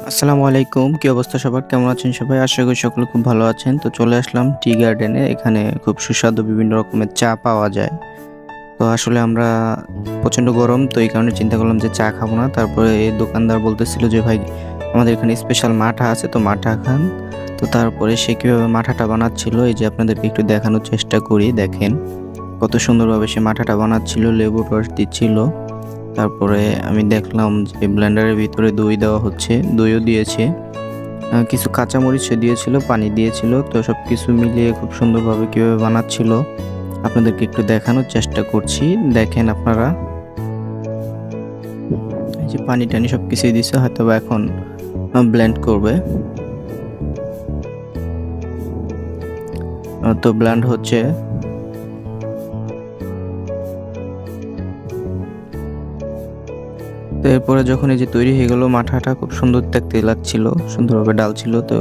আসসালামু আলাইকুম। কি অবস্থা সবার? কেমন আছেন সবাই? আশা করি সকলে খুব ভালো আছেন। তো চলে আসলাম টি গার্ডেনে। এখানে খুব সুস্বাদু বিভিন্ন রকমের চা পাওয়া যায়। তো আসলে আমরা প্রচণ্ড গরম, তো এই কারণে চিন্তা করলাম যে চা খাবো না। তারপরে এই দোকানদার বলতেছিল যে, "ভাই, আমাদের এখানে স্পেশাল মাঠা আছে, তো মাঠা খান।" তো তারপরে সে কীভাবে মাঠাটা বানাচ্ছিল, এই যে আপনাদেরকে একটু দেখানোর চেষ্টা করি। দেখেন কত সুন্দরভাবে সে মাঠাটা বানাচ্ছিল, লেবুর রস দিচ্ছিল। তারপরে আমি দেখলাম যে ব্লেন্ডারের ভিতরে দই দেওয়া হচ্ছে, দইও দিয়েছে। কিছু কাঁচামরিচও দিয়েছিল, পানি দিয়েছিল। তো সবকিছু মিলিয়ে খুব সুন্দরভাবে কীভাবে বানাচ্ছিল আপনাদেরকে একটু দেখানোর চেষ্টা করছি। দেখেন আপনারা, এই যে পানি টানি সবকিছুই দিছে, হয়তোবা এখন ব্লেন্ড করবে। তো ব্লেন্ড হচ্ছে। তো এরপরে যখন এই যে তৈরি হয়ে গেল, মাঠাটা খুব সুন্দর দেখতে লাগছিল, সুন্দরভাবে ডাল ছিল, তো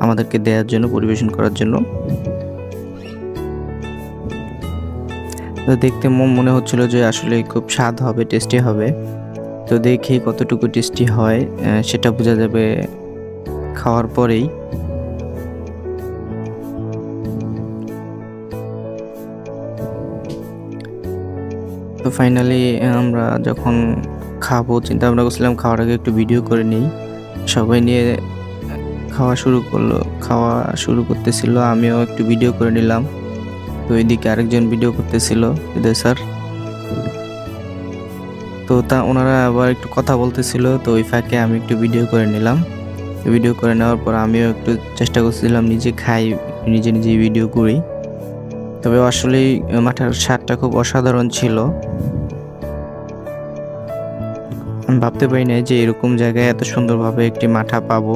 আমাদেরকে দেওয়ার জন্য, পরিবেশন করার জন্য। তো দেখতে মনে হচ্ছিল যে আসলে খুব স্বাদ হবে, টেস্টি হবে। তো দেখি কতটুকু টেস্টি হয় সেটা বোঝা যাবে খাওয়ার পরেই। তো ফাইনালি আমরা যখন খাবো, চিন্তা ভাবনা করছিলাম খাওয়ার আগে একটু ভিডিও করে নিই। সবাই নিয়ে খাওয়া শুরু করতেছিল, আমিও একটু ভিডিও করে নিলাম। তো এদিকে আরেকজন ভিডিও করতেছিল, হৃদয় স্যার। তো ওনারা আবার একটু কথা বলতেছিল, তো ওই ফাঁকে আমি একটু ভিডিও করে নিলাম। ভিডিও করে নেওয়ার পর আমিও একটু চেষ্টা করছিলাম নিজে খাই, নিজে ভিডিও করি। তবে আসলেই মাঠার স্বাদটা খুব অসাধারণ ছিল। আমি ভাবতে পারি নাই যে এরকম জায়গায় এত সুন্দরভাবে একটি মাঠা পাবো।